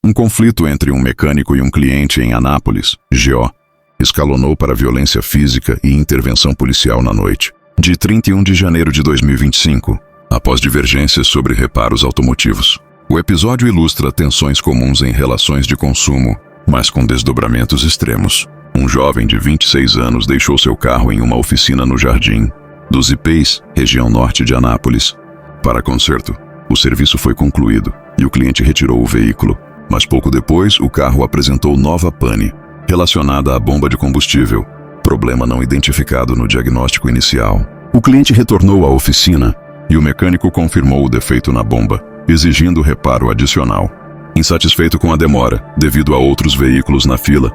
Um conflito entre um mecânico e um cliente em Anápolis, GO, escalonou para violência física e intervenção policial na noite de 31 de janeiro de 2025, após divergências sobre reparos automotivos. O episódio ilustra tensões comuns em relações de consumo, mas com desdobramentos extremos. Um jovem de 26 anos deixou seu carro em uma oficina no Jardim dos Ipês, região norte de Anápolis, para conserto. O serviço foi concluído e o cliente retirou o veículo, mas pouco depois o carro apresentou nova pane, relacionada à bomba de combustível, problema não identificado no diagnóstico inicial. O cliente retornou à oficina e o mecânico confirmou o defeito na bomba, exigindo reparo adicional. Insatisfeito com a demora, devido a outros veículos na fila,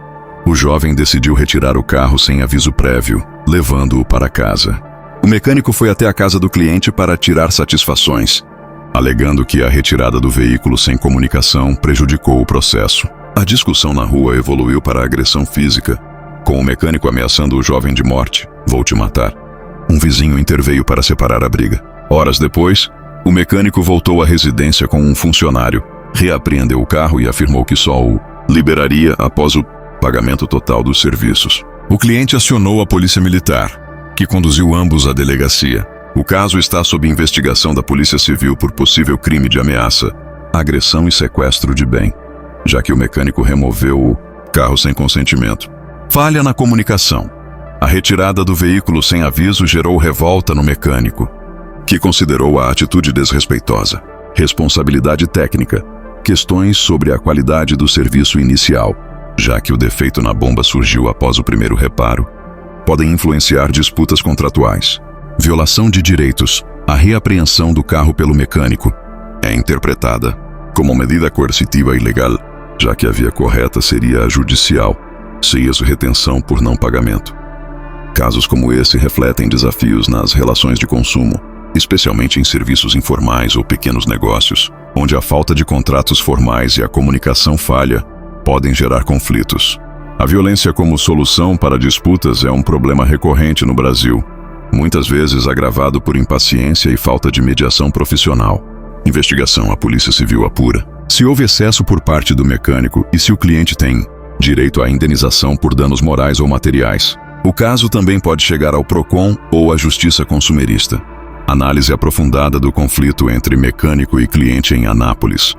o jovem decidiu retirar o carro sem aviso prévio, levando-o para casa. O mecânico foi até a casa do cliente para tirar satisfações, alegando que a retirada do veículo sem comunicação prejudicou o processo. A discussão na rua evoluiu para agressão física, com o mecânico ameaçando o jovem de morte: "Vou te matar." Um vizinho interveio para separar a briga. Horas depois, o mecânico voltou à residência com um funcionário, reapreendeu o carro e afirmou que só o liberaria após o pagamento total dos serviços. O cliente acionou a polícia militar, que conduziu ambos à delegacia. O caso está sob investigação da Polícia Civil por possível crime de ameaça, agressão e sequestro de bem, já que o mecânico removeu o carro sem consentimento. Falha na comunicação. A retirada do veículo sem aviso gerou revolta no mecânico, que considerou a atitude desrespeitosa. Responsabilidade técnica. Questões sobre a qualidade do serviço inicial, já que o defeito na bomba surgiu após o primeiro reparo, podem influenciar disputas contratuais. Violação de direitos. A reapreensão do carro pelo mecânico é interpretada como medida coercitiva ilegal, já que a via correta seria a judicial, sem retenção por não pagamento. Casos como esse refletem desafios nas relações de consumo, especialmente em serviços informais ou pequenos negócios, onde a falta de contratos formais e a comunicação falha podem gerar conflitos. A violência como solução para disputas é um problema recorrente no Brasil, muitas vezes agravado por impaciência e falta de mediação profissional. Investigação. A Polícia Civil apura se houve excesso por parte do mecânico e se o cliente tem direito à indenização por danos morais ou materiais. O caso também pode chegar ao PROCON ou à Justiça Consumerista. Análise aprofundada do conflito entre mecânico e cliente em Anápolis.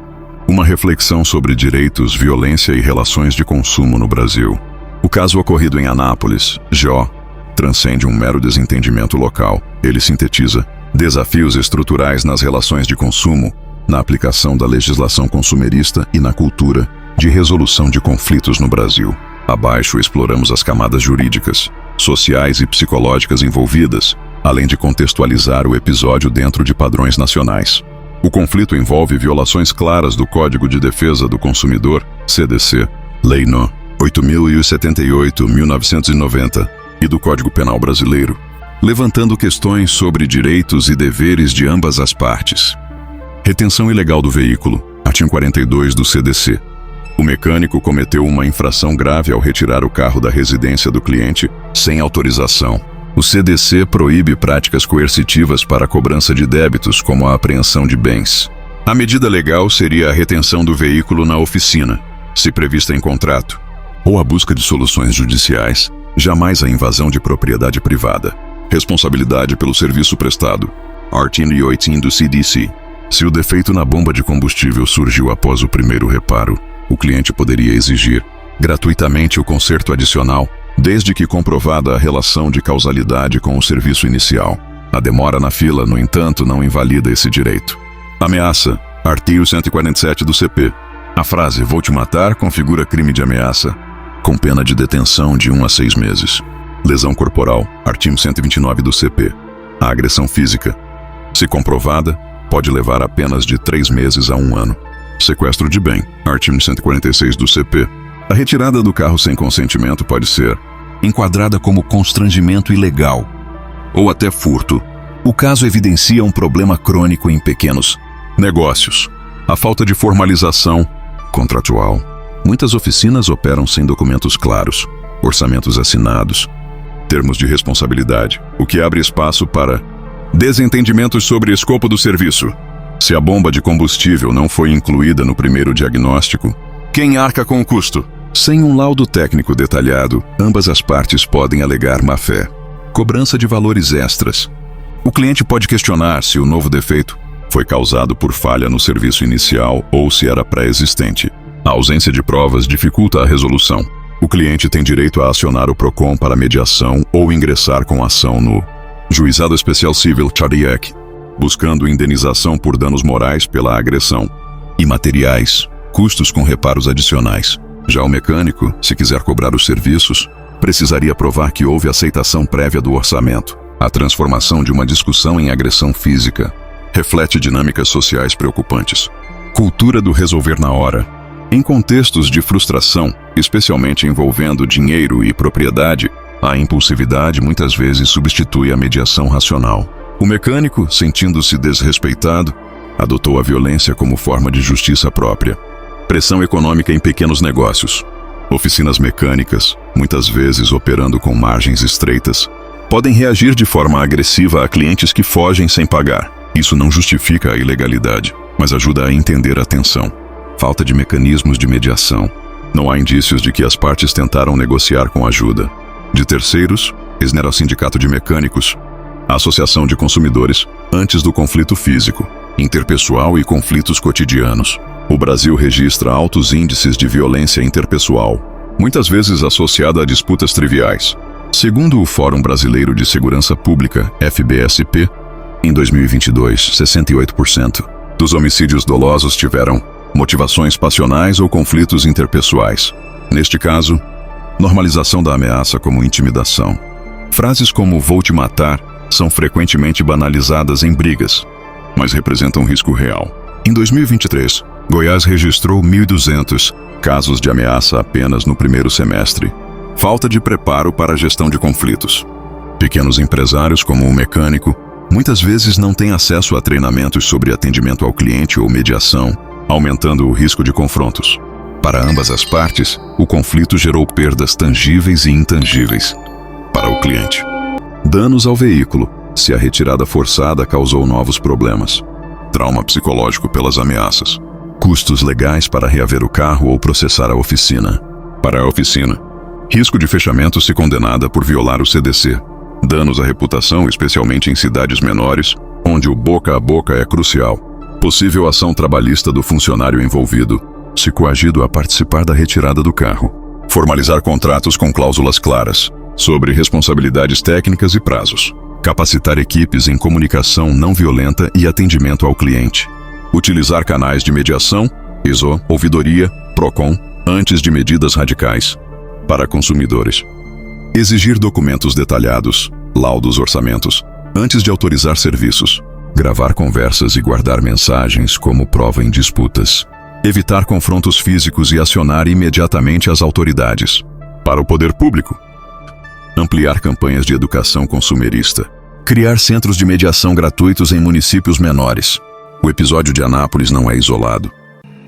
Uma reflexão sobre direitos, violência e relações de consumo no Brasil. O caso ocorrido em Anápolis, GO, transcende um mero desentendimento local. Ele sintetiza desafios estruturais nas relações de consumo, na aplicação da legislação consumerista e na cultura de resolução de conflitos no Brasil. Abaixo exploramos as camadas jurídicas, sociais e psicológicas envolvidas, além de contextualizar o episódio dentro de padrões nacionais. O conflito envolve violações claras do Código de Defesa do Consumidor, CDC, Lei No. 8.078/1990 e do Código Penal Brasileiro, levantando questões sobre direitos e deveres de ambas as partes. Retenção ilegal do veículo, artigo 42 do CDC. O mecânico cometeu uma infração grave ao retirar o carro da residência do cliente sem autorização. O CDC proíbe práticas coercitivas para a cobrança de débitos, como a apreensão de bens. A medida legal seria a retenção do veículo na oficina, se prevista em contrato, ou a busca de soluções judiciais, jamais a invasão de propriedade privada. Responsabilidade pelo serviço prestado, artigo 18 do CDC. Se o defeito na bomba de combustível surgiu após o primeiro reparo, o cliente poderia exigir gratuitamente o conserto adicional, desde que comprovada a relação de causalidade com o serviço inicial. A demora na fila, no entanto, não invalida esse direito. Ameaça, artigo 147 do CP. A frase "vou te matar" configura crime de ameaça, com pena de detenção de 1 a 6 meses. Lesão corporal, artigo 129 do CP. A agressão física, se comprovada, pode levar apenas de 3 meses a 1 ano. Sequestro de bem, artigo 146 do CP. A retirada do carro sem consentimento pode ser enquadrada como constrangimento ilegal ou até furto. O caso evidencia um problema crônico em pequenos negócios. A falta de formalização contratual. Muitas oficinas operam sem documentos claros, orçamentos assinados, termos de responsabilidade, o que abre espaço para desentendimentos sobre escopo do serviço. Se a bomba de combustível não foi incluída no primeiro diagnóstico, Quem arca com o custo? Sem um laudo técnico detalhado, ambas as partes podem alegar má-fé. Cobrança de valores extras. O cliente pode questionar se o novo defeito foi causado por falha no serviço inicial ou se era pré-existente. A ausência de provas dificulta a resolução. O cliente tem direito a acionar o PROCON para mediação ou ingressar com ação no Juizado Especial Civil Chadiac, buscando indenização por danos morais pela agressão. Imateriais, custos com reparos adicionais. Já o mecânico, se quiser cobrar os serviços, precisaria provar que houve aceitação prévia do orçamento. A transformação de uma discussão em agressão física reflete dinâmicas sociais preocupantes. Cultura do resolver na hora. Em contextos de frustração, especialmente envolvendo dinheiro e propriedade, a impulsividade muitas vezes substitui a mediação racional. O mecânico, sentindo-se desrespeitado, adotou a violência como forma de justiça própria. Pressão econômica em pequenos negócios. Oficinas mecânicas, muitas vezes operando com margens estreitas, podem reagir de forma agressiva a clientes que fogem sem pagar. Isso não justifica a ilegalidade, mas ajuda a entender a tensão. Falta de mecanismos de mediação. Não há indícios de que as partes tentaram negociar com ajuda de terceiros, Esnera Sindicato de Mecânicos, a Associação de Consumidores, antes do conflito físico, interpessoal e conflitos cotidianos. O Brasil registra altos índices de violência interpessoal, muitas vezes associada a disputas triviais. Segundo o Fórum Brasileiro de Segurança Pública, FBSP, em 2022, 68% dos homicídios dolosos tiveram motivações passionais ou conflitos interpessoais. Neste caso, normalização da ameaça como intimidação. Frases como "vou te matar" são frequentemente banalizadas em brigas, mas representam risco real. Em 2023, Goiás registrou 1.200 casos de ameaça apenas no primeiro semestre. Falta de preparo para a gestão de conflitos. Pequenos empresários, como o mecânico, muitas vezes não têm acesso a treinamentos sobre atendimento ao cliente ou mediação, aumentando o risco de confrontos. Para ambas as partes, o conflito gerou perdas tangíveis e intangíveis. Para o cliente, danos ao veículo, se a retirada forçada causou novos problemas. Trauma psicológico pelas ameaças. Custos legais para reaver o carro ou processar a oficina. Para a oficina, risco de fechamento se condenada por violar o CDC. Danos à reputação, especialmente em cidades menores, onde o boca a boca é crucial. Possível ação trabalhista do funcionário envolvido, se coagido a participar da retirada do carro. Formalizar contratos com cláusulas claras sobre responsabilidades técnicas e prazos. Capacitar equipes em comunicação não violenta e atendimento ao cliente. Utilizar canais de mediação, ISO, ouvidoria, PROCON, antes de medidas radicais. Para consumidores, exigir documentos detalhados, laudos, orçamentos, antes de autorizar serviços. Gravar conversas e guardar mensagens como prova em disputas. Evitar confrontos físicos e acionar imediatamente as autoridades. Para o poder público, ampliar campanhas de educação consumerista. Criar centros de mediação gratuitos em municípios menores. O episódio de Anápolis não é isolado.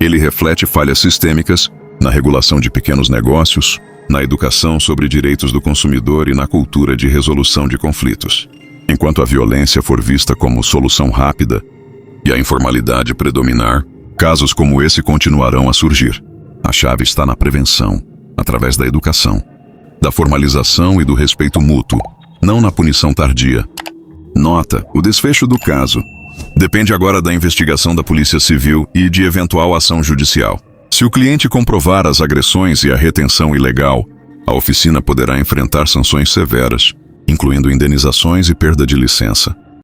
Ele reflete falhas sistêmicas na regulação de pequenos negócios, na educação sobre direitos do consumidor e na cultura de resolução de conflitos. Enquanto a violência for vista como solução rápida e a informalidade predominar, casos como esse continuarão a surgir. A chave está na prevenção, através da educação, da formalização e do respeito mútuo, não na punição tardia. Nota: o desfecho do caso depende agora da investigação da Polícia Civil e de eventual ação judicial. Se o cliente comprovar as agressões e a retenção ilegal, a oficina poderá enfrentar sanções severas, incluindo indenizações e perda de licença.